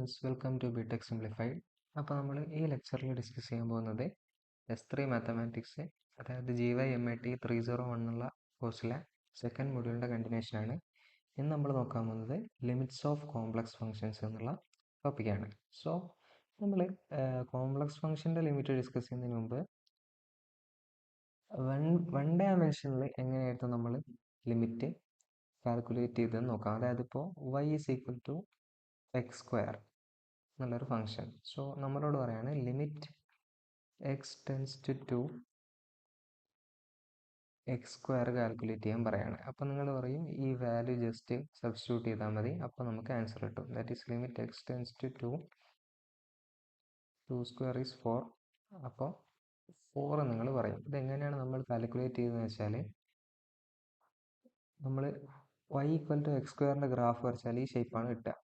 Students, welcome to BTech simplified. അപ്പോൾ നമ്മൾ ഈ ലെക്ചറിൽ ഡിസ്കസ് ചെയ്യാൻ പോകുന്നത് S3 മാത്തമാറ്റിക്സ്, അതായത് GY/MIT 301 എന്നുള്ള കോഴ്സിലെ സെക്കൻഡ് മൊഡ്യൂളിൻ്റെ കണ്ടിന്യൂഷനാണ്. ഇന്ന് നമ്മൾ നോക്കാൻ പോകുന്നത് ലിമിറ്റ്സ് ഓഫ് കോംപ്ലക്സ് ഫങ്ഷൻസ് എന്നുള്ള ടോപ്പിക്കാണ്. സോ നമ്മൾ കോംപ്ലക്സ് ഫങ്ഷൻ്റെ ലിമിറ്റ് ഡിസ്കസ് ചെയ്യുന്നതിന് മുമ്പ് വൺ ഡയമെൻഷനിൽ എങ്ങനെയായിരുന്നു നമ്മൾ ലിമിറ്റ് കാൽക്കുലേറ്റ് ചെയ്തെന്ന് നോക്കാം. അതായത് ഇപ്പോൾ y = x² എന്നുള്ളൊരു ഫംഗ്ഷൻ. സോ നമ്മളോട് പറയാണ് ലിമിറ്റ് x → 2 x² കാൽക്കുലേറ്റ് ചെയ്യാൻ പറയാണ്. അപ്പോൾ നിങ്ങൾ പറയും ഈ വാല്യൂ ജസ്റ്റ് സബ്സ്റ്റിറ്റ്യൂട്ട് ചെയ്താൽ മതി, അപ്പോൾ നമുക്ക് ആൻസർ കിട്ടും. That is limit x → 2 2² is 4. അപ്പോൾ 4 നിങ്ങൾ പറയും. ഇതെങ്ങനെയാണ് നമ്മൾ കാൽക്കുലേറ്റ് ചെയ്തതെന്ന് വെച്ചാൽ, നമ്മൾ y = x² ഗ്രാഫ് വരച്ചാൽ ഈ ഷേപ്പാണ് കിട്ടുക.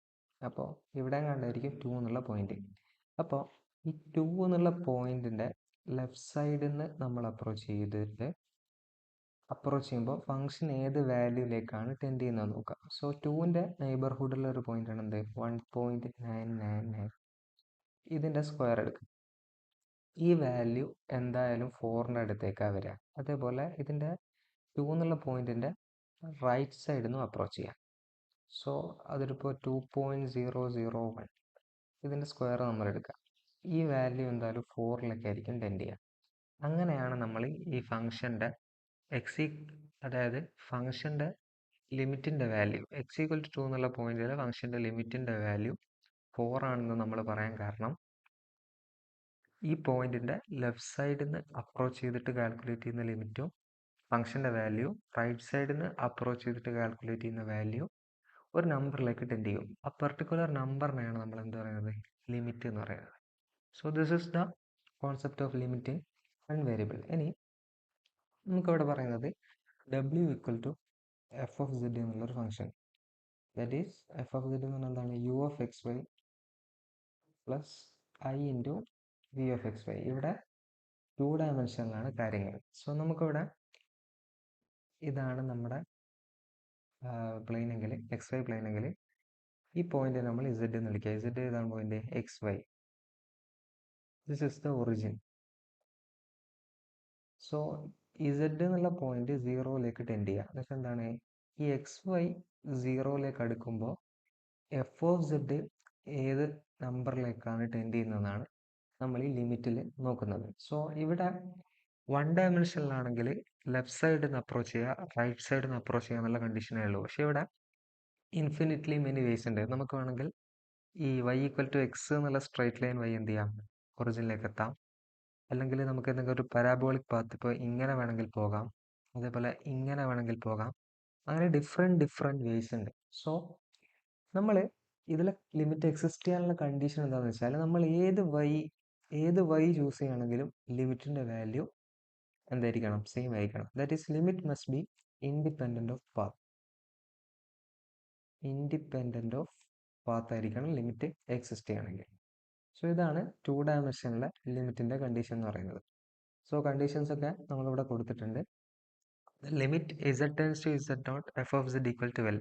അപ്പോൾ ഇവിടെ കണ്ടായിരിക്കും 2 എന്നുള്ള പോയിന്റ്. അപ്പോൾ ഈ 2 എന്നുള്ള പോയിന്റിന്റെ ലെഫ്റ്റ് സൈഡിൽ നിന്ന് നമ്മൾ അപ്രോച്ച് ചെയ്യുമ്പോൾ ഫംഗ്ഷൻ ഏത് വാല്യൂയിലേക്കാണ് ടെൻഡ് ചെയ്യുന്നത് നോക്കാം. സോ 2ന്റെ നെയ്ബർഹുഡിലുള്ള ഒരു പോയിന്റ് ആണ് എന്ത് 1.999. ഇതിന്റെ സ്ക്വയർ എടുക്കും. ഈ വാല്യൂ എന്തായാലും 4ന്റെ അടുത്തേക്കാണ് വരിക. അതേപോലെ ഇതിന്റെ 2 എന്നുള്ള പോയിന്റിന്റെ റൈറ്റ് സൈഡിൽ നിന്നും അപ്രോച്ച് ചെയ്യാം. സോ അതിലിപ്പോൾ 2.001 ഇതിൻ്റെ സ്ക്വയർ നമ്മൾ എടുക്കുക. ഈ വാല്യൂ എന്തായാലും 4ലേക്ക് ആയിരിക്കും ടെൻഡ് ചെയ്യുക. അങ്ങനെയാണ് നമ്മൾ ഈ ഫംഗ്ഷൻ്റെ അതായത് ഫംഗ്ഷൻ്റെ ലിമിറ്റിൻ്റെ വാല്യൂ x = 2 എന്നുള്ള പോയിന്റിൽ ഫംഗ്ഷൻ്റെ ലിമിറ്റിൻ്റെ വാല്യൂ 4 ആണെന്ന് നമ്മൾ പറയാൻ കാരണം, ഈ പോയിന്റിൻ്റെ ലെഫ്റ്റ് സൈഡിൽ നിന്ന് അപ്രോച്ച് ചെയ്തിട്ട് കാൽക്കുലേറ്റ് ചെയ്യുന്ന ലിമിറ്റും ഫംഗ്ഷൻ്റെ വാല്യൂ റൈറ്റ് സൈഡിൽ നിന്ന് അപ്രോച്ച് ചെയ്തിട്ട് കാൽക്കുലേറ്റ് ചെയ്യുന്ന വാല്യൂ ഒരു നമ്പറിലേക്ക് ടെൻഡ് ചെയ്യും. ആ പെർട്ടിക്കുലർ നമ്പറിനെയാണ് നമ്മൾ എന്ത് പറയുന്നത്, ലിമിറ്റ് എന്ന് പറയുന്നത്. So this is the concept of limiting one variable. ഇനി നമുക്കിവിടെ പറയുന്നത് w = f(z) എന്നുള്ളൊരു ഫംഗ്ഷൻ. ദാറ്റ് ഈസ് f(z) എന്ന് പറഞ്ഞാൽ എന്താണ്, u(xy) പ്ലസ് i × v(xy). ഇവിടെ 2 ഡയമെൻഷനിലാണ് കാര്യങ്ങൾ. സോ നമുക്കിവിടെ ഇതാണ് നമ്മുടെ പ്ലെയിനെങ്കിൽ, XY പ്ലെയിനെങ്കിൽ ഈ പോയിന്റ് നമ്മൾ Z എന്ന് വിളിക്കുക. Z ഏതാണ് point, XY. This is the origin. So Z എന്നുള്ള പോയിന്റ് 0ലേക്ക് ടെൻഡ് ചെയ്യുക. എന്നുവെച്ചാൽ എന്താണ്, ഈ XY 0ലേക്ക് അടുക്കുമ്പോൾ f(z) ഏത് നമ്പറിലേക്കാണ് ടെൻഡ് ചെയ്യുന്നതെന്നാണ് നമ്മൾ ഈ ലിമിറ്റിൽ നോക്കുന്നത്. സോ ഇവിടെ 1 ഡയമെൻഷനിലാണെങ്കിൽ ലെഫ്റ്റ് സൈഡിൽ നിന്ന് അപ്രോച്ച് ചെയ്യുക, റൈറ്റ് സൈഡിൽ നിന്ന് അപ്രോച്ച് ചെയ്യുക എന്നുള്ള കണ്ടീഷനേ ഉള്ളൂ. പക്ഷെ ഇവിടെ ഇൻഫിനിറ്റ്ലി മെനി വേസ് ഉണ്ട്. നമുക്ക് വേണമെങ്കിൽ ഈ y = x എന്നുള്ള സ്ട്രൈറ്റ് ലൈൻ വഴി എന്ത് ചെയ്യാം, ഒറിജിനിലേക്ക് എത്താം. അല്ലെങ്കിൽ നമുക്ക് എന്തെങ്കിലും ഒരു പാരാബോളിക് പാത്ത്, ഇപ്പോൾ ഇങ്ങനെ വേണമെങ്കിൽ പോകാം, അതേപോലെ ഇങ്ങനെ വേണമെങ്കിൽ പോകാം. അങ്ങനെ ഡിഫറെൻറ്റ് വേസ് ഉണ്ട്. സോ നമ്മൾ ഇതിലെ ലിമിറ്റ് എക്സിസ്റ്റ് ചെയ്യാനുള്ള കണ്ടീഷൻ എന്താണെന്ന് വെച്ചാൽ, നമ്മൾ ഏത് വൈ ചൂസ് ചെയ്യുകയാണെങ്കിലും ലിമിറ്റിൻ്റെ വാല്യൂ എന്തായിരിക്കണം, സെയിം ആയിരിക്കണം. That is limit must be independent of path ആയിരിക്കണം ലിമിറ്റ് എക്സിസ്റ്റ് ചെയ്യണമെങ്കിൽ. സോ ഇതാണ് 2 ഡയമെൻഷനിലെ ലിമിറ്റിൻ്റെ കണ്ടീഷൻ എന്ന് പറയുന്നത്. സോ കണ്ടീഷൻസ് ഒക്കെ നമ്മളിവിടെ കൊടുത്തിട്ടുണ്ട്. Limit z → z0 f(z) = L.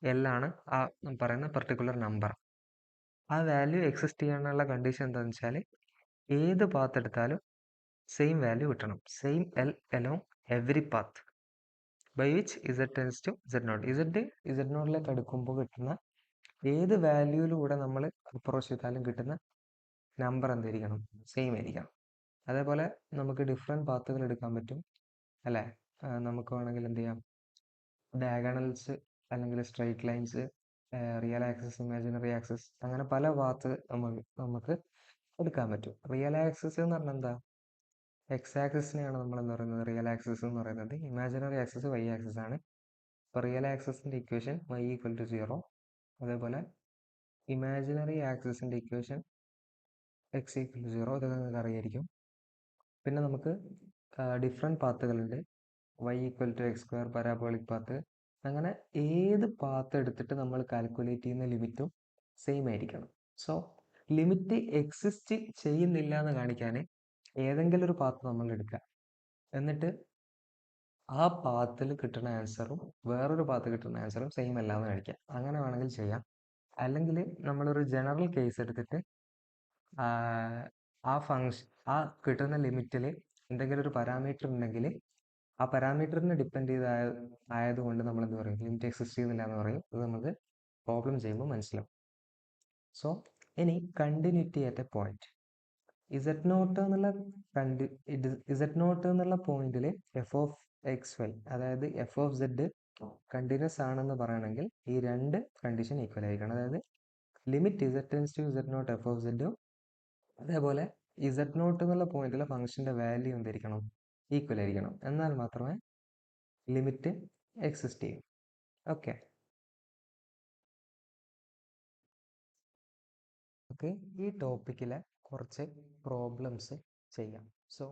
L ആണ് ആ പറയുന്ന പെർട്ടിക്കുലർ നമ്പർ. ആ വാല്യൂ എക്സിസ്റ്റ് ചെയ്യാനുള്ള കണ്ടീഷൻ എന്താണെന്ന് വെച്ചാൽ, ഏത് പാത്ത് എടുത്താലും സെയിം വാല്യൂ കിട്ടണം. Same L along every path by which z → z0. z0ലേക്ക് അടുക്കുമ്പോൾ കിട്ടുന്ന ഏത് വാല്യൂയിലൂടെ നമ്മൾ അപ്രോച്ച് ചെയ്താലും കിട്ടുന്ന നമ്പർ എന്തായിരിക്കണം, സെയിം ആയിരിക്കണം. അതേപോലെ നമുക്ക് ഡിഫറെൻറ്റ് പാത്തുകൾ എടുക്കാൻ പറ്റും അല്ലേ. നമുക്ക് വേണമെങ്കിൽ എന്ത് ചെയ്യാം, ഡയഗണൽസ് അല്ലെങ്കിൽ straight lines, real axis, imaginary axis, അങ്ങനെ പല പാത്ത് നമുക്ക് എടുക്കാൻ പറ്റും. റിയൽ ആക്സിസ് എന്ന് പറഞ്ഞാൽ എന്താ, എക്സ് ആക്സിസിനെയാണ് നമ്മൾ എന്ന് പറയുന്നത് റിയൽ ആക്സിസ് എന്ന് പറയുന്നത്. ഇമാജിനറി ആക്സിസ് വൈ ആക്സിസ് ആണ്. ഇപ്പോൾ റിയൽ ആക്സിസിൻ്റെ ഇക്വേഷൻ y = 0. അതേപോലെ ഇമാജിനറി ആക്സിസിൻ്റെ ഇക്വേഷൻ x = 0. ഇതൊക്കെ നിങ്ങൾക്ക് അറിയായിരിക്കും. പിന്നെ നമുക്ക് ഡിഫറെൻറ്റ് പാത്തുകളുണ്ട്. y = x², parabolic path. അങ്ങനെ ഏത് പാത്ത് എടുത്തിട്ട് നമ്മൾ കാൽക്കുലേറ്റ് ചെയ്യുന്ന ലിമിറ്റും സെയിം ആയിരിക്കണം. സോ ലിമിറ്റ് എക്സിസ്റ്റ് ചെയ്യുന്നില്ല എന്ന് കാണിക്കാൻ ഏതെങ്കിലും ഒരു പാത്ത് നമ്മൾ എടുക്കുക, എന്നിട്ട് ആ പാത്തിൽ കിട്ടുന്ന ആൻസറും വേറൊരു പാത്ത് കിട്ടുന്ന ആൻസറും സെയിം അല്ല എന്ന് കാണിക്കുക. അങ്ങനെ വേണമെങ്കിൽ ചെയ്യാം. അല്ലെങ്കിൽ നമ്മളൊരു ജനറൽ കേസ് എടുത്തിട്ട് ആ ഫങ്ഷൻ ആ കിട്ടുന്ന ലിമിറ്റിൽ എന്തെങ്കിലും ഒരു പാരാമീറ്റർ ഉണ്ടെങ്കിൽ ആ പാരാമീറ്ററിനെ ഡിപ്പെൻഡ് ചെയ്ത് ആയതുകൊണ്ട് നമ്മൾ എന്ത് പറയും, ലിമിറ്റ് എക്സിസ്റ്റ് ചെയ്യുന്നില്ല എന്ന് പറയും. ഇത് നമുക്ക് പ്രോബ്ലം ചെയ്യുമ്പോൾ മനസ്സിലാവും. സോ ഇനി continuity at a point Z naught എന്നുള്ള ഇസഡ് നോട്ട് എന്നുള്ള പോയിന്റിൽ എഫ് ഓഫ് എക്സ് വൈ, അതായത് എഫ് ഓഫ് സെഡ് കണ്ടിന്യൂസ് ആണെന്ന് പറയണമെങ്കിൽ ഈ രണ്ട് കണ്ടീഷൻ ഈക്വൽ ആയിരിക്കണം. അതായത് limit Z tends to Z naught F of സെഡും അതേപോലെ ഇസഡ് നോട്ട് എന്നുള്ള പോയിന്റിലെ ഫംഗ്ഷന്റെ വാല്യൂ എന്തായിരിക്കണം, ഈക്വൽ ആയിരിക്കണം. എന്നാൽ മാത്രമേ ലിമിറ്റ് എക്സിസ്റ്റ് ചെയ്യും. ഓക്കെ, ഓക്കെ, ഈ ടോപ്പിക്കിലെ കുറച്ച് പ്രോബ്ലംസ് ചെയ്യാം. സോ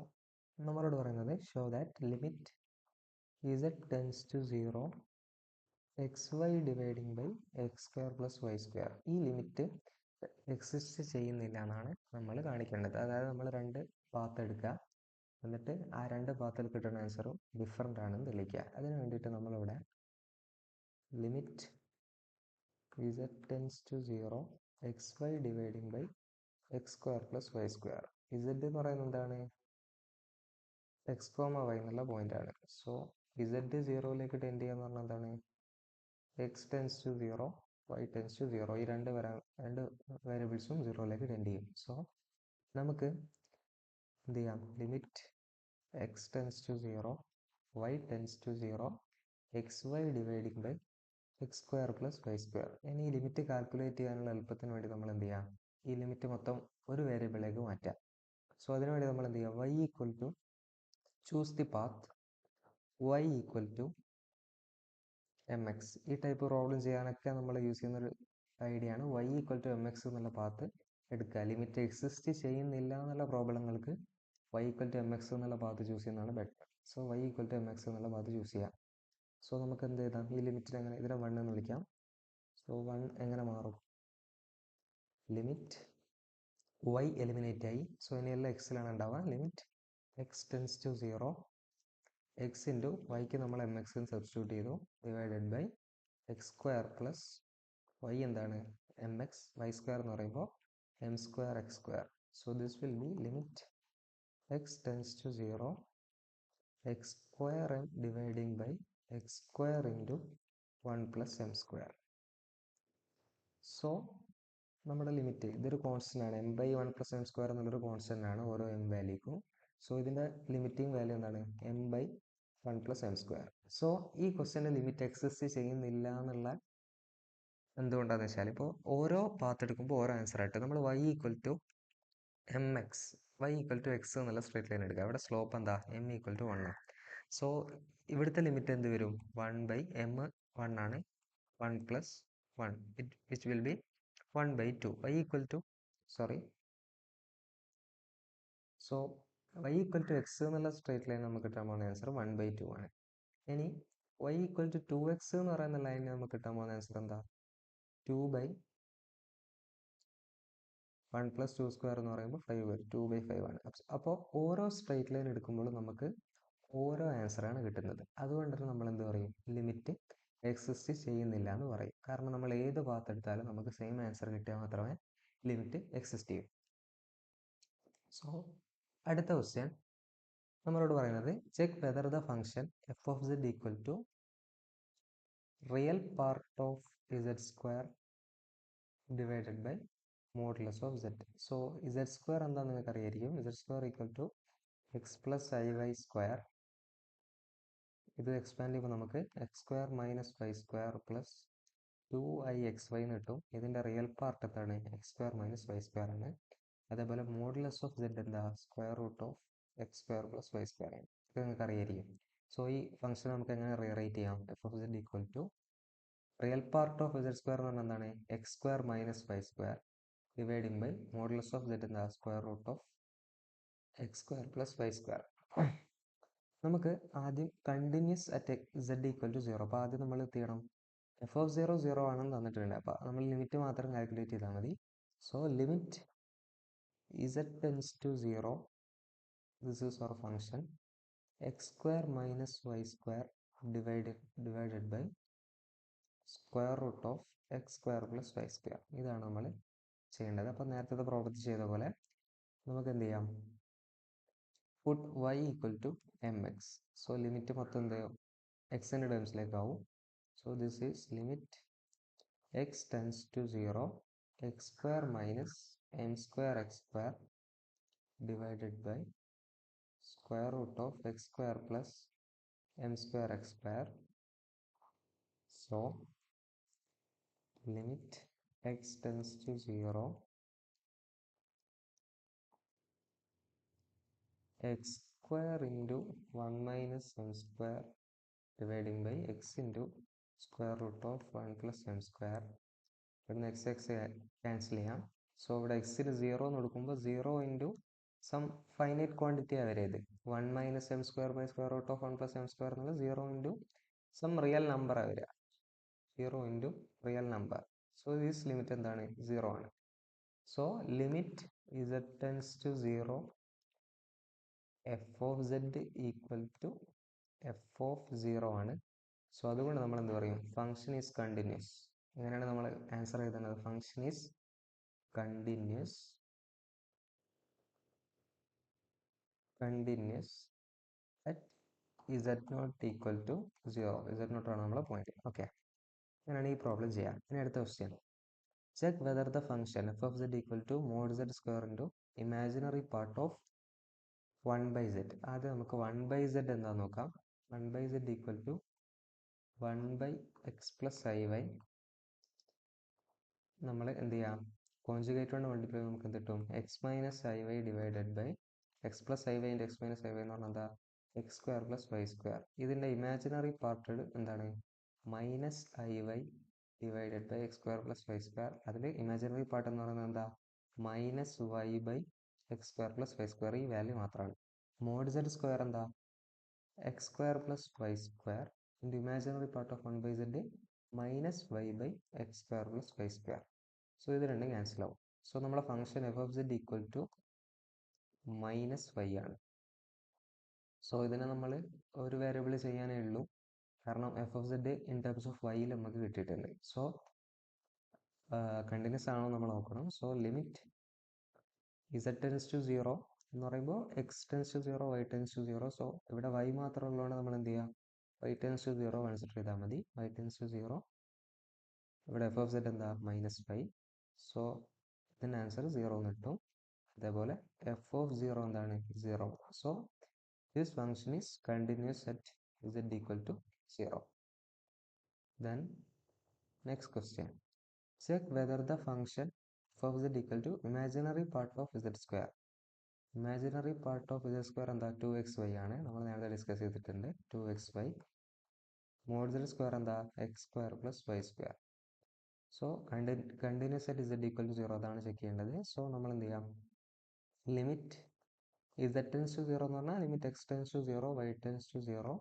നമ്മളോട് പറയുന്നത് show that limit Z tends to 0 x y dividing by x square plus Y square, ഈ ലിമിറ്റ് എക്സിസ്റ്റ് ചെയ്യുന്നില്ല എന്നാണ് നമ്മൾ കാണിക്കേണ്ടത്. അതായത് നമ്മൾ രണ്ട് പാത്ത് എടുക്കുക, എന്നിട്ട് ആ രണ്ട് പാത്തിൽ കിട്ടുന്ന ആൻസറും ഡിഫറെൻ്റ് ആണെന്ന് തെളിയിക്കുക. അതിന് വേണ്ടിയിട്ട് നമ്മളിവിടെ limit Z tends to 0 x y dividing by x square plus Y square, z എന്ന് പറയുന്നത് എന്താണ്, എക്സ് കോമ വൈ എന്നുള്ള പോയിന്റ് ആണ്. സോ ഇസഡ് 0ലേക്ക് ടെൻഡ് ചെയ്യുക എന്ന് പറഞ്ഞാൽ എന്താണ്, x tends to 0 y tends to 0, ഈ രണ്ട് വേരിയബിൾസും 0ലേക്ക് ടെൻഡ് ചെയ്യും. സോ നമുക്ക് എന്ത് ചെയ്യാം, limit x tends to 0 y tends to 0 x y dividing by x square plus Y square. ഇനി ഈ ലിമിറ്റ് കാൽക്കുലേറ്റ് ചെയ്യാനുള്ള എളുപ്പത്തിന് വേണ്ടി നമ്മൾ എന്ത് ചെയ്യാം, ഈ ലിമിറ്റ് മൊത്തം ഒരു വേരിയബിളിലേക്ക് മാറ്റാം. സോ അതിനുവേണ്ടി നമ്മൾ എന്ത് ചെയ്യുക, Y equal to choose the path Y equal to M X. ഈ ടൈപ്പ് പ്രോബ്ലം ചെയ്യാനൊക്കെ നമ്മൾ യൂസ് ചെയ്യുന്ന ഒരു ഐഡിയ ആണ് Y equal to M X എന്നുള്ള പാത്ത് എടുക്കുക. ലിമിറ്റ് എക്സിസ്റ്റ് ചെയ്യുന്നില്ല എന്നുള്ള പ്രോബ്ലങ്ങൾക്ക് Y equal to M X എന്നുള്ള പാത്ത് ചൂസ് ചെയ്യുന്നതാണ് better. So Y equal to M X എന്നുള്ള പാത്ത് ചൂസ് ചെയ്യാം. സോ നമുക്ക് എന്ത് ചെയ്താം, ഈ ലിമിറ്റിൽ എങ്ങനെ ഇതിനെ 1 എന്ന് വിളിക്കാം. സോ 1 എങ്ങനെ മാറും, ലിമിറ്റ് വൈ എലിമിനേറ്റ് ആയി. സോ ഇനി എല്ലാം എക്സിലാണ് ഉണ്ടാവുക. Limit x tends to 0 x into വൈക്ക് നമ്മൾ എം എക്സ് സബ്സ്റ്റിറ്റ്യൂട്ട് ചെയ്തു, divided by x square plus y എന്താണ് എം എക്സ്, വൈ സ്ക്വയർ എന്ന് പറയുമ്പോൾ m square x square. So this will be limit x tends to 0 x square m dividing by x square into 1 plus m square. So നമ്മുടെ limit ഇതൊരു constant ആണ്, M by 1 plus m square എന്നുള്ളൊരു constant ആണ് ഓരോ m വാല്യൂക്കും. So ഇതിൻ്റെ limiting value എന്താണ്, m by 1 plus m square. So ഈ ക്വസ്റ്റ്യൻ്റെ ലിമിറ്റ് എക്സിസ്റ്റ് ചെയ്യുന്നില്ല എന്നുള്ള എന്തുകൊണ്ടാണെന്ന് വെച്ചാൽ, ഇപ്പോൾ ഓരോ പാത്ത് എടുക്കുമ്പോൾ ഓരോ ആൻസർ ആയിട്ട് നമ്മൾ y equal to M x, y equal to x എന്നുള്ള സ്ട്രേറ്റ് ലൈൻ എടുക്കുക. അവിടെ സ്ലോപ്പ് എന്താ, എം ഈക്വൽ ടു 1 ആണ്. സോ ഇവിടുത്തെ ലിമിറ്റ് എന്ത് വരും, 1 ബൈ എം 1 ആണ്, 1 plus 1 which will be 1 by 2. Y equal to so Y equal to x എന്നുള്ള സ്ട്രേറ്റ് ലൈൻ നമുക്ക് കിട്ടാൻ പോകുന്ന ആൻസർ 1 ബൈ 2 ആണ്. ഇനി വൈ ഈക്വൽ ടു 2x എന്ന് പറയുന്ന ലൈനിന് നമുക്ക് കിട്ടാൻ പോകുന്ന ആൻസർ എന്താ, 2 ബൈ 1 പ്ലസ് 2 സ്ക്വയർ എന്ന് പറയുമ്പോൾ 5 വരും, 2 ബൈ 5 ആണ്. അപ്പോൾ ഓരോ സ്ട്രേറ്റ് ലൈൻ എടുക്കുമ്പോഴും നമുക്ക് ഓരോ ആൻസറാണ് കിട്ടുന്നത്. അതുകൊണ്ട് തന്നെ നമ്മൾ എന്ത് പറയും, ലിമിറ്റ് എക്സിസ്റ്റ് ചെയ്യുന്നില്ല എന്ന് പറയും. കാരണം നമ്മൾ ഏത് പാത്ത് എടുത്താലും നമുക്ക് സെയിം ആൻസർ കിട്ടിയാൽ മാത്രമേ ലിമിറ്റ് എക്സിസ്റ്റ് ചെയ്യൂ. സോ അടുത്ത ക്വസ്റ്റ്യൻ നമ്മളോട് പറയുന്നത് check whether the function f of Z equal to real part of z square divided by modulus of z. So z square എന്താണെന്ന് നിങ്ങൾക്ക് അറിയായിരിക്കും. Z square equal to x plus i y square. ഇത് expand ചെയ്യുമ്പോൾ നമുക്ക് x square minus Y square plus 2i(xy) എന്ന് കിട്ടും. ഇതിൻ്റെ real part എന്താണ്, X square minus Y square ആണ്. അതേപോലെ മോഡുലസ് ഓഫ് സെഡ് എന്താ, square root of X square plus Y square ആണ്. ഇത് നിങ്ങൾക്ക് അറിയായിരിക്കും. സോ ഈ ഫംഗ്ഷൻ നമുക്ക് എങ്ങനെ റീറൈറ്റ് ചെയ്യാം, F of Z equal to real part of Z square എന്ന് പറഞ്ഞാൽ എന്താണ്, X square minus Y square dividing by modulus of Z എന്താ, square root of X square plus Y square. നമുക്ക് ആദ്യം continuous at Z equal to 0. അപ്പോൾ ആദ്യം നമ്മൾ എന്ത് ചെയ്യണം, എഫ് ഓഫ് 0 0 ആണെന്ന് തന്നിട്ടുണ്ട്. അപ്പോൾ നമ്മൾ ലിമിറ്റ് മാത്രം കാൽക്കുലേറ്റ് ചെയ്താൽ മതി. So limit Z tends to 0, this is our function x square minus Y square divided by square root of X square plus Y square. ഇതാണ് നമ്മൾ ചെയ്യേണ്ടത്. അപ്പോൾ നേരത്തെ പ്രവർത്തി ചെയ്ത പോലെ നമുക്ക് എന്ത് ചെയ്യാം, put y equal to M x. So limit മൊത്തം എന്ത് ചെയ്യും, എക്സിൻ്റെ ടേംസിലേക്ക് ആവും. So this is limit x tends to 0 x square minus m square x square divided by square root of x square plus m square x square. So limit x tends to 0 x square into 1 minus m square dividing by x into square root of 1 plus m square. ഇവിടുന്ന് x cancel ചെയ്യാം. So ഇവിടെ എക്സിന് 0 എന്ന് കൊടുക്കുമ്പോൾ 0 into some finite quantity വരരുത്. 1 minus m square by square root of 1 plus m square എന്നുള്ളത് 0 into some real number വരിക. 0 into real number. So this limit എന്താണ്, 0 ആണ്. So limit z tends to 0 f of z equal to f of 0 ആണ്. So അതുകൊണ്ട് നമ്മൾ എന്ത് പറയും, function is continuous. എങ്ങനെയാണ് നമ്മൾ ആൻസർ എഴുതുന്നത്, function is continuous at z not equal to 0. z not ആണ് നമ്മളെ പോയിന്റ്. ഓക്കെ, അങ്ങനെയാണ് ഈ പ്രോബ്ലം ചെയ്യാം. ഇനി അടുത്ത question, check whether the function f of z equal to mod z square into imaginary part of 1 by z. ആദ്യം നമുക്ക് 1 by z എന്താന്ന് നോക്കാം. 1 by z equal to 1 by x plus iy. നമ്മൾ എന്ത് ചെയ്യാം, കോൺജുഗേറ്റ് കൊണ്ട് മൾട്ടിപ്ലൈ നമുക്ക് എന്ത് കിട്ടും, x minus i y divided by x plus i y into x minus i y എന്ന് പറഞ്ഞാൽ എന്താ, x square plus Y square. ഇതിൻ്റെ ഇമാജിനറി പാർട്ട് എന്താണ്, minus i y divided by x square plus Y square. അതിൽ imaginary part എന്ന് പറയുന്നത് എന്താ, minus y by x square plus Y square. ഈ വാല്യൂ മാത്രമാണ്. മോഡ് സെഡ് സ്ക്വയർ എന്താ, x square plus Y square into imaginary part of 1 by z minus y by x square plus Y square. So ഇത് രണ്ടും cancel ആവും. So നമ്മളെ function f of Z equal to minus y ആണ്. So ഇതിനെ നമ്മൾ ഒരു variable ചെയ്യാനേ ഉള്ളൂ, കാരണം f of z in terms of വൈയിൽ നമുക്ക് കിട്ടിയിട്ടുണ്ട്. സോ കണ്ടിന്യൂസ് ആണോ നമ്മൾ നോക്കണം. So limit z tends to 0 എന്ന് പറയുമ്പോൾ x tends to 0 y tends to 0. So ഇവിടെ വൈ മാത്രം ഉള്ളതുകൊണ്ട് നമ്മൾ എന്ത് ചെയ്യുക, വൈ ടെൻസ് ടു 0 കൺസിഡർ ചെയ്താൽ മതി. വൈ ടെൻസ് ടു 0, ഇവിടെ എഫ് ഓഫ് സെഡ് എന്താ, മൈനസ് വൈ. സോ ഇതിൻ്റെ ആൻസർ 0 എന്ന് കിട്ടും. അതേപോലെ എഫ് ഓഫ് 0 എന്താണ്, 0. So this function is continuous at z equal to 0. Then next question, check whether the function f of z equal to imaginary part of z square. Imaginary part of z square എന്താ, 2xy ആണ്. നമ്മൾ നേരത്തെ discuss ചെയ്തിട്ടുണ്ട്. 2xy mod z square എന്താ, x square plus y square. So continuous at z equal to 0 അതാണ് check ചെയ്യേണ്ടത്. So നമ്മൾ എന്ത് ചെയ്യാം, ലിമിറ്റ് z tends to 0 എന്ന് പറഞ്ഞാൽ limit x tends to 0 y tends to 0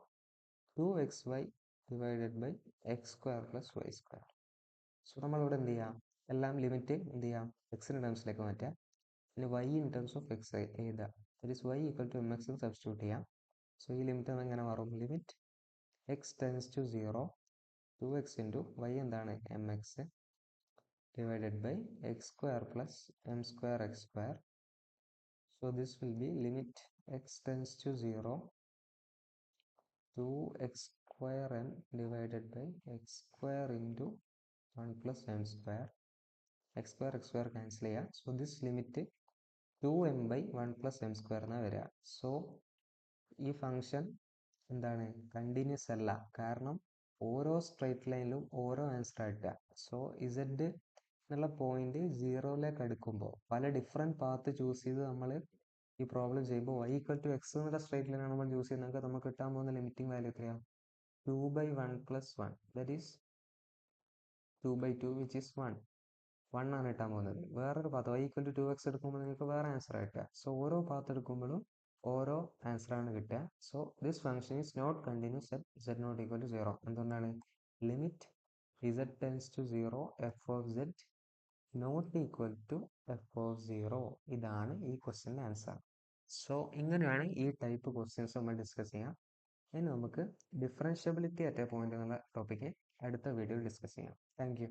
2xy divided by x square plus Y square. So നമ്മളിവിടെ എന്ത് ചെയ്യാം, എല്ലാം ലിമിറ്റ് എന്ത് ചെയ്യാം, എക്സിൻ്റെ ടേംസിലേക്ക് മാറ്റാം. ഇനി y in terms of x എഴുതാം. That is y equal to M x എന്ന് സബ്സ്റ്റിറ്റ്യൂട്ട് ചെയ്യാം. സോ ഈ ലിമിറ്റ് എങ്ങനെ മാറും, limit x tends to 0 2x into y എന്താണ്, m x divided by x square plus m square x square. So this will be limit x tends to 0 2x square m divided by x square into 1 plus m square. x square cancel ചെയ്യാം. So this limit 2m by 1 plus m square എന്നാ വരിക. So ഈ function എന്താണ്, continuous അല്ല, കാരണം ഓരോ straight ലൈനിലും ഓരോ answer ആയിട്ടാണ്. സോ ഇസഡ് എന്നുള്ള പോയിന്റ് 0ലേക്ക് അടുക്കുമ്പോൾ പല ഡിഫറെൻറ്റ് പാത്ത് ചൂസ് ചെയ്ത് നമ്മൾ ഈ പ്രോബ്ലം ചെയ്യുമ്പോൾ y ഈക്വൽ ടു എക്സ് എന്നുള്ള സ്ട്രൈറ്റ് ലൈനാണ് നമ്മൾ യൂസ് ചെയ്യുന്നത്. നമുക്ക് കിട്ടാൻ പോകുന്ന ലിമിറ്റിംഗ് വാല്യൂ എത്രയാണ്, 2/1 + 1 ദാറ്റ് ഈസ് 2/2 വിച്ച് ഈസ് 1 ആണ് കിട്ടാൻ പോകുന്നത്. വേറൊരു path y equal to 2x എടുക്കുമ്പോൾ നിങ്ങൾക്ക് വേറെ ആൻസർ കിട്ടുക. സോ ഓരോ പാത്ത് എടുക്കുമ്പോഴും ഓരോ ആൻസറാണ് കിട്ടുക. So this function is not continuous at z not equal to 0. എന്തുകൊണ്ടാണ്, limit z tends to 0 f of z not equal to f of 0. ഇതാണ് ഈ ക്വസ്റ്റ്യൻ്റെ ആൻസർ. സോ ഇങ്ങനെയാണ് ഈ ടൈപ്പ് ക്വസ്റ്റ്യൻസ് നമ്മൾ ഡിസ്കസ് ചെയ്യാം. ഇനി നമുക്ക് ഡിഫറൻഷ്യബിലിറ്റി അറ്റ് എ പോയിന്റ് എന്നുള്ള ടോപ്പിക്ക് അടുത്ത വീഡിയോയിൽ ഡിസ്കസ് ചെയ്യാം. Thank you.